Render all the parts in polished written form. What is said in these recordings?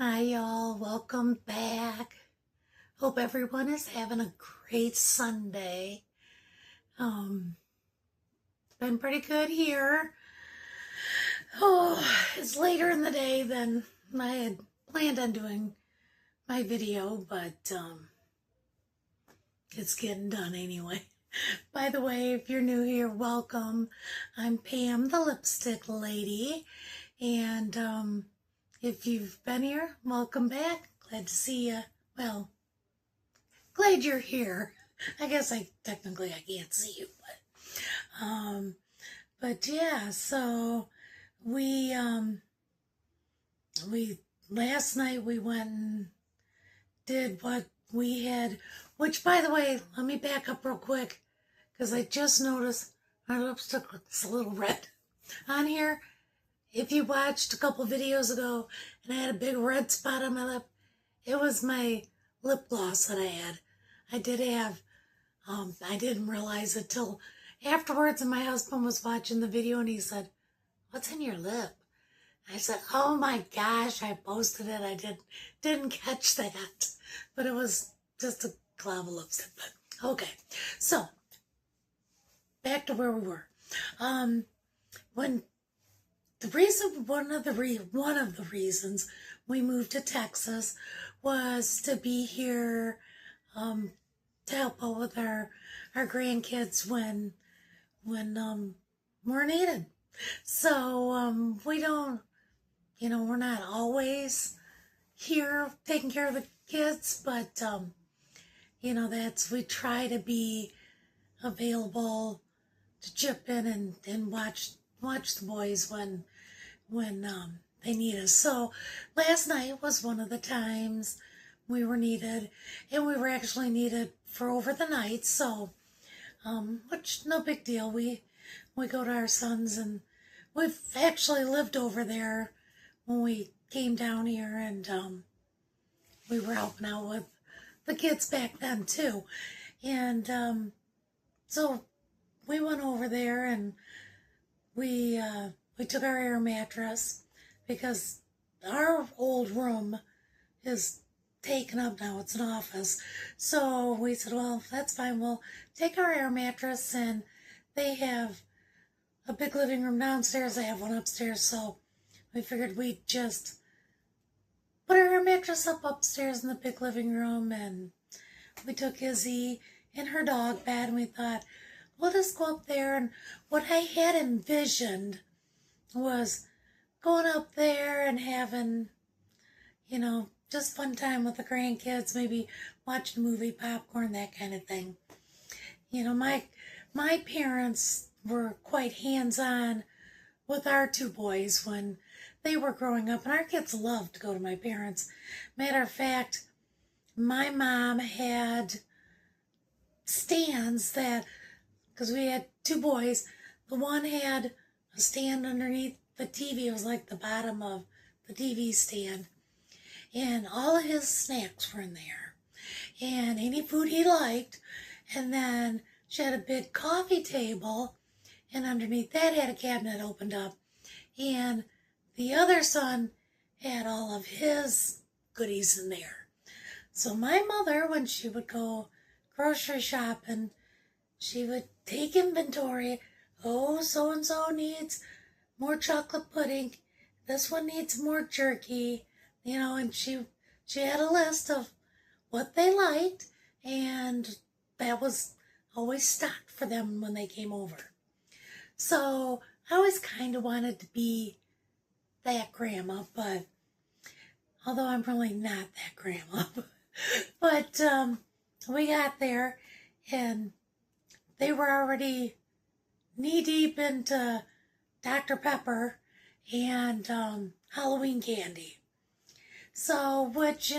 Hi y'all, welcome back. Hope everyone is having a great Sunday. Been pretty good here. Oh, it's later in the day than I had planned on doing my video, but it's getting done anyway. By the way, if you're new here, welcome. I'm Pam, the lipstick lady, and if you've been here, welcome back. Glad to see you. Well, glad you're here. I guess technically I can't see you, but yeah. So we last night we went and did what we had. Which, by the way, let me back up real quick because I just noticed my lipstick looks a little red on here. If you watched a couple videos ago and I had a big red spot on my lip, it was my lip gloss that I had. I did have, I didn't realize it till afterwards, and my husband was watching the video and he said, "What's in your lip?" I said, "Oh my gosh, I posted it. I didn't catch that." But it was just a cloud of lipstick. But okay, so back to where we were. When the reason, one of the reasons we moved to Texas was to be here, to help out with our grandkids when we're needed. So we don't, we're not always here taking care of the kids, but we try to be available to chip in and watch the boys when they need us. So last night was one of the times we were needed, and we were actually needed for over the night. So, which no big deal. We go to our sons, and we've actually lived over there when we came down here, and we were helping out with the kids back then too. And so we went over there, and we took our air mattress because our old room is taken up now. It's an office. So we said, well, that's fine. We'll take our air mattress, and they have a big living room downstairs. They have one upstairs. So we figured we'd just put our air mattress up upstairs in the big living room, and we took Izzy in her dog bed, and we thought, we'll just go up there. And what I had envisioned was going up there and having, just fun time with the grandkids, maybe watching a movie, popcorn, that kind of thing. My parents were quite hands-on with our two boys when they were growing up, and our kids loved to go to my parents. Matter of fact, my mom had stands that, because we had two boys, the one had a stand underneath the TV. It was like the bottom of the TV stand. And all of his snacks were in there. And any food he liked. And then she had a big coffee table. And underneath that had a cabinet opened up. And the other son had all of his goodies in there. So my mother, when she would go grocery shopping, she would take inventory. Oh, so-and-so needs more chocolate pudding. This one needs more jerky. And she had a list of what they liked, and that was always stocked for them when they came over. So I always kind of wanted to be that grandma, but although I'm really not that grandma, but we got there, and they were already knee-deep into Dr. Pepper and Halloween candy. So, which,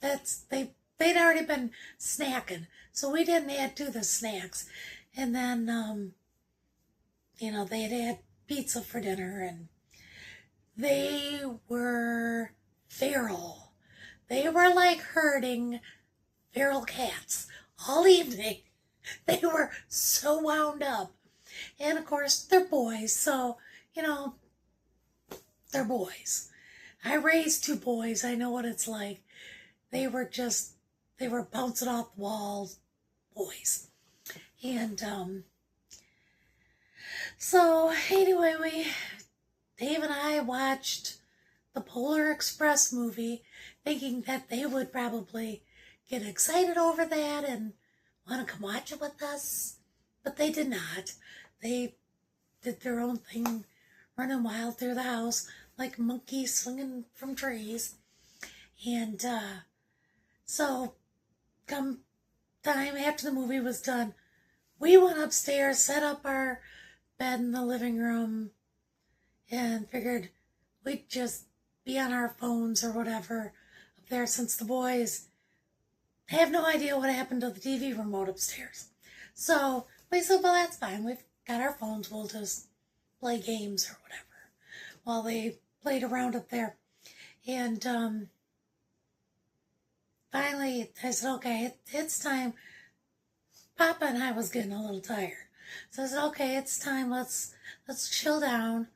they'd already been snacking. So we didn't add to the snacks. And then, they'd had pizza for dinner, and they were feral. They were like herding feral cats all evening. They were so wound up. And of course, they're boys, so, they're boys. I raised two boys. I know what it's like. They were bouncing off the walls, boys. And so anyway, Dave and I watched the Polar Express movie, thinking that they would probably get excited over that and want to come watch it with us. But they did not. They did their own thing, running wild through the house like monkeys swinging from trees. And so come time after the movie was done, we went upstairs, set up our bed in the living room, and figured we'd just be on our phones or whatever up there, since the boys have no idea what happened to the TV remote upstairs. So we said, well, that's fine. We've got our phones. We'll just play games or whatever while they played around up there. And finally, I said, okay, it's time. Papa and I was getting a little tired. So I said, okay, it's time. Let's chill down.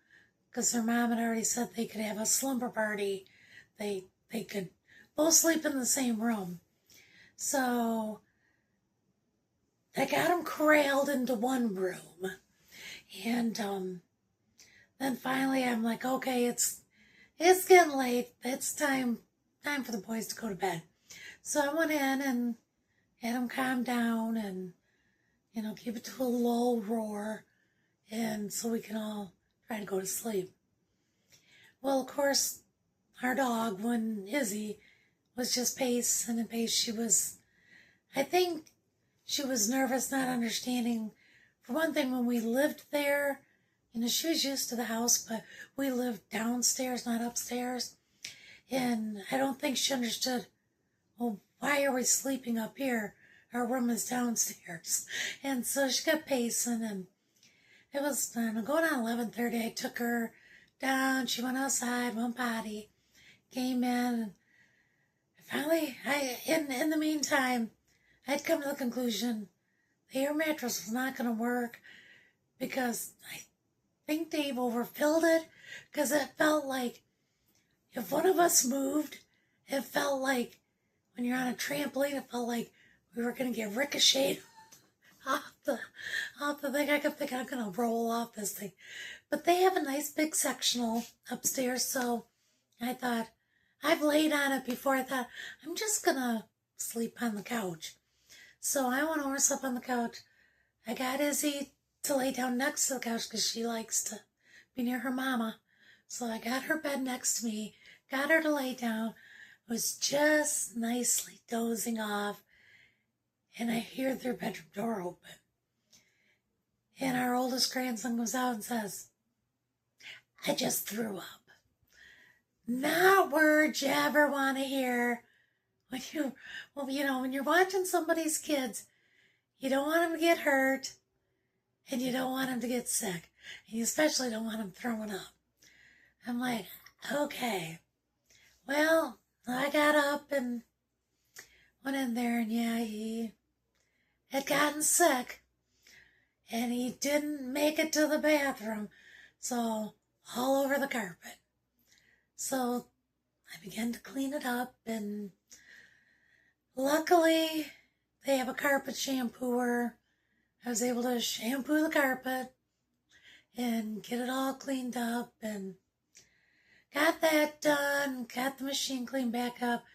Because their mom had already said they could have a slumber party. They could both sleep in the same room. So I got them corralled into one room. And then finally I'm like, okay, it's getting late. It's time for the boys to go to bed. So I went in and had them calm down and, keep it to a low roar, and so we can all try to go to sleep. Well, of course, our dog, when Izzy was just pacing and pacing, I think she was nervous, not understanding. For one thing, when we lived there, she was used to the house, but we lived downstairs, not upstairs. And I don't think she understood, well, why are we sleeping up here? Our room is downstairs. And so she kept pacing, and it was going on 11:30. I took her down. She went outside, went potty, came in, and finally, in the meantime, I'd come to the conclusion the air mattress was not going to work, because I think Dave overfilled it, because it felt like if one of us moved, it felt like when you're on a trampoline, it felt like we were going to get ricocheted off the thing. I kept thinking I'm going to roll off this thing. But they have a nice big sectional upstairs, so I thought, I've laid on it before. I thought, I'm just going to sleep on the couch. So I went over and slept on the couch. I got Izzy to lay down next to the couch because she likes to be near her mama. So I got her bed next to me, got her to lay down, was just nicely dozing off, and I hear their bedroom door open. And our oldest grandson comes out and says, I just threw up. Not words you ever want to hear. When you're watching somebody's kids, you don't want them to get hurt, and you don't want them to get sick, and you especially don't want them throwing up. I'm like, okay. Well, I got up and went in there, and yeah, he had gotten sick, and he didn't make it to the bathroom, so all over the carpet. So I began to clean it up, and luckily they have a carpet shampooer. I was able to shampoo the carpet and get it all cleaned up, and got that done, got the machine cleaned back up,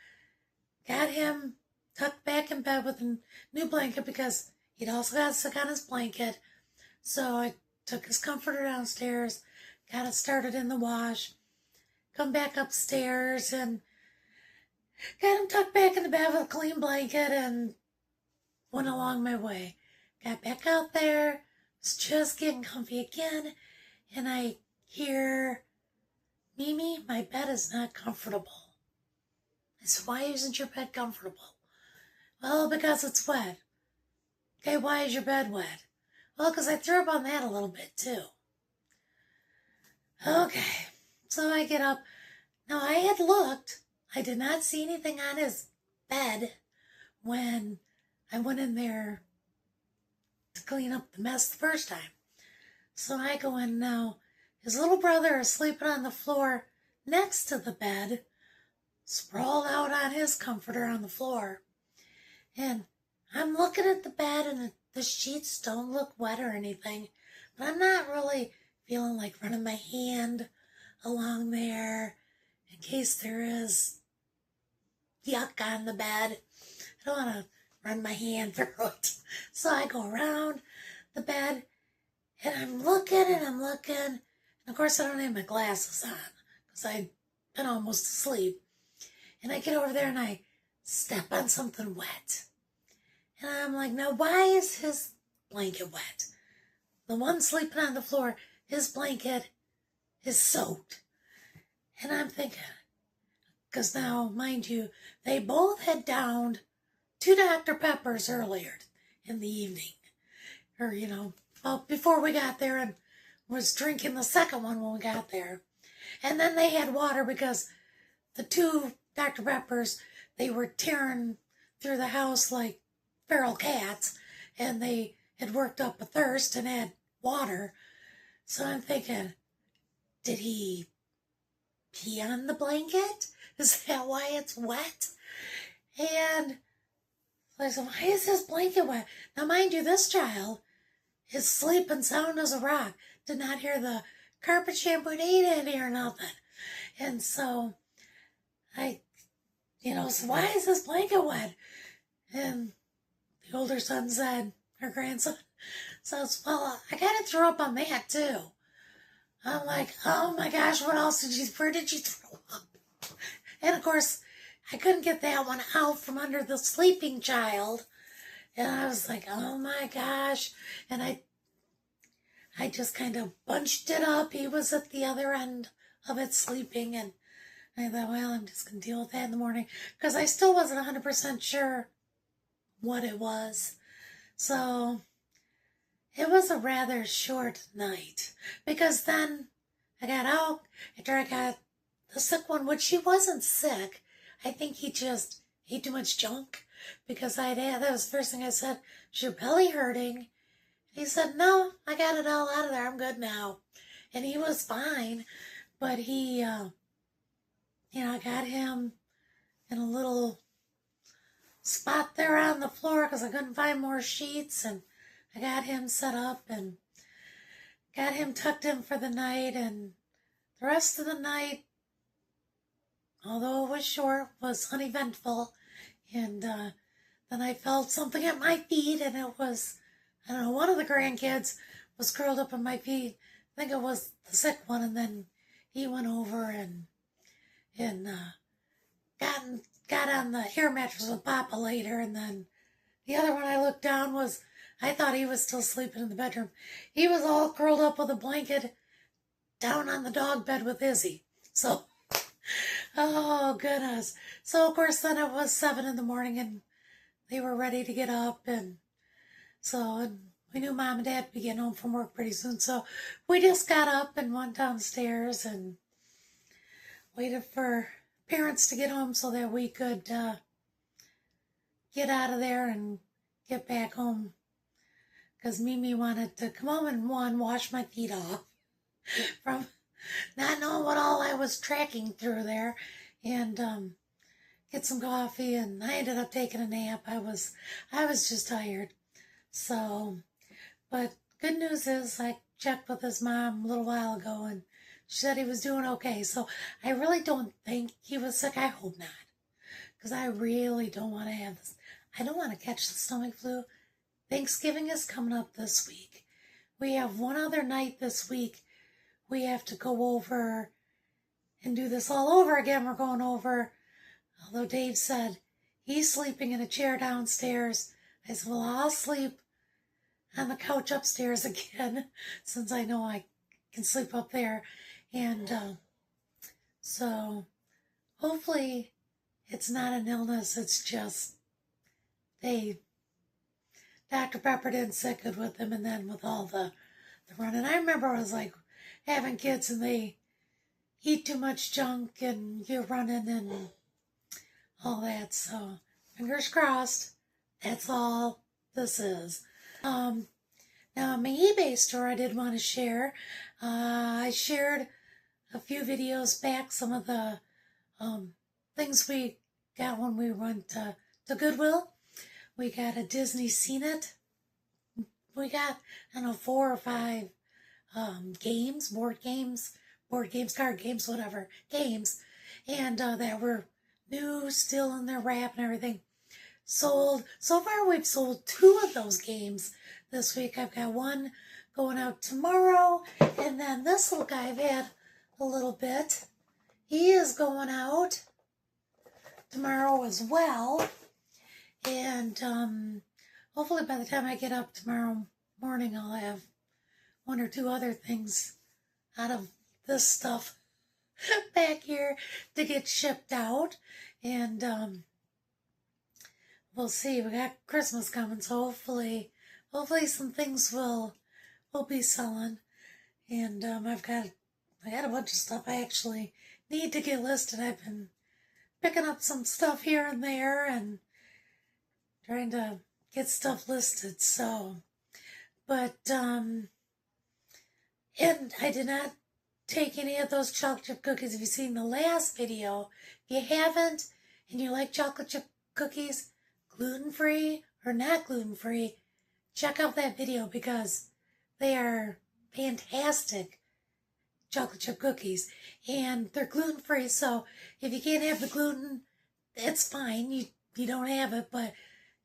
got him tucked back in bed with a new blanket because he'd also got sick on his blanket. So I took his comforter downstairs, got it started in the wash, come back upstairs and got him tucked back in the bed with a clean blanket, and went along my way. Got back out there, was just getting comfy again, and I hear, Mimi, my bed is not comfortable. I said, why isn't your bed comfortable? Well, because it's wet. Okay, why is your bed wet? Well, because I threw up on that a little bit too. Okay, so I get up. Now, I had looked. I did not see anything on his bed when I went in there to clean up the mess the first time. So I go in now. His little brother is sleeping on the floor next to the bed, sprawled out on his comforter on the floor. And I'm looking at the bed and the sheets don't look wet or anything, but I'm not really feeling like running my hand along there in case there is yuck on the bed. I don't want to run my hand through it. So I go around the bed and I'm looking and I'm looking. And of course I don't have my glasses on because I'd been almost asleep. And I get over there and I step on something wet. And I'm like, now why is his blanket wet? The one sleeping on the floor, his blanket is soaked. And I'm thinking, because now, mind you, they both had downed 2 Dr. Peppers earlier in the evening. Or, well, before we got there, and was drinking the second one when we got there. And then they had water because the 2 Dr. Peppers, they were tearing through the house like feral cats, and they had worked up a thirst and had water. So I'm thinking, did he pee on the blanket? Is that why it's wet? And I said, why is this blanket wet? Now, mind you, this child is sleeping sound as a rock. Did not hear the carpet shampoo, and he didn't hear nothing. And so I, so why is this blanket wet? And the older son said, her grandson says, well, I kind of threw up on that too. I'm like, oh my gosh, where did you throw up? And of course, I couldn't get that one out from under the sleeping child. And I was like, oh my gosh. And I just kind of bunched it up. He was at the other end of it sleeping. And I thought, well, I'm just going to deal with that in the morning. Because I still wasn't 100% sure what it was. So it was a rather short night. Because then I got out after I got the sick one, which she wasn't sick. I think he just ate too much junk. Because that was the first thing I said, is your belly hurting? He said, no, I got it all out of there. I'm good now. And he was fine. But he, I got him in a little spot there on the floor because I couldn't find more sheets. And I got him set up and got him tucked in for the night. And the rest of the night, although it was short, was uneventful. And then I felt something at my feet, and it was, I don't know, one of the grandkids was curled up on my feet. I think it was the sick one, and then he went over and got on the air mattress with Papa later, and then the other one I looked down was, I thought he was still sleeping in the bedroom. He was all curled up with a blanket down on the dog bed with Izzy. So, oh goodness. So of course then it was 7 in the morning and they were ready to get up, and we knew Mom and Dad would be getting home from work pretty soon. So we just got up and went downstairs and waited for parents to get home so that we could get out of there and get back home. Because Mimi wanted to come home and wash my feet off from not knowing what all I was tracking through there, and get some coffee. And I ended up taking a nap. I was just tired. So, but good news is I checked with his mom a little while ago, and she said he was doing okay. So I really don't think he was sick. I hope not, because I really don't want to have this. I don't want to catch the stomach flu. Thanksgiving is coming up this week. We have one other night this week. We have to go over and do this all over again. We're going over, although Dave said he's sleeping in a chair downstairs. I said, well, I'll sleep on the couch upstairs again, since I know I can sleep up there. And so hopefully it's not an illness. It's just Dr. Pepper didn't sit good with him, and then with all the running. I remember it was like having kids and they eat too much junk and you're running and all that. So fingers crossed, that's all this is. Now, my eBay store I did want to share. I shared a few videos back some of the things we got when we went to Goodwill. We got a Disney Scene It. We got, I don't know, 4 or 5 games, board games, card games, whatever, games, and that were new, still in their wrap and everything. Sold. So far, we've sold 2 of those games this week. I've got one going out tomorrow, and then this little guy I've had a little bit. He is going out tomorrow as well, and hopefully by the time I get up tomorrow morning, I'll have 1 or 2 other things out of this stuff back here to get shipped out, and we'll see. We got Christmas coming, so hopefully some things will be selling. And I got a bunch of stuff I actually need to get listed. I've been picking up some stuff here and there and trying to get stuff listed. So, but and I did not take any of those chocolate chip cookies. If you've seen the last video, if you haven't and you like chocolate chip cookies, gluten-free or not gluten-free, check out that video because they are fantastic chocolate chip cookies, and they're gluten-free. So if you can't have the gluten, it's fine. You don't have it, but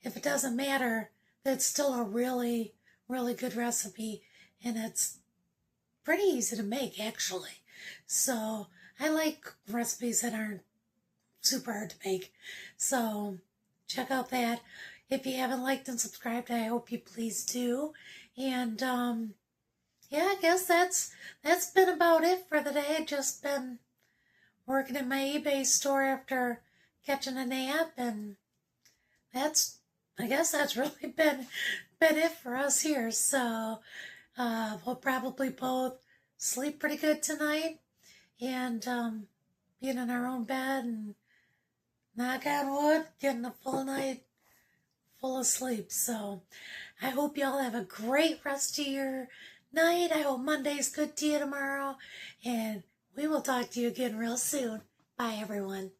if it doesn't matter, that's still a really, really good recipe, and it's pretty easy to make, actually. So I like recipes that aren't super hard to make. So check out that. If you haven't liked and subscribed, I hope you please do. And yeah, I guess that's been about it for the day. I've just been working in my eBay store after catching a nap, and I guess that's really been it for us here. So we'll probably both sleep pretty good tonight, and being in our own bed and, knock on wood, getting a full night full of sleep. So I hope y'all have a great rest of your night. I hope Monday's good to you tomorrow, and we will talk to you again real soon. Bye, everyone.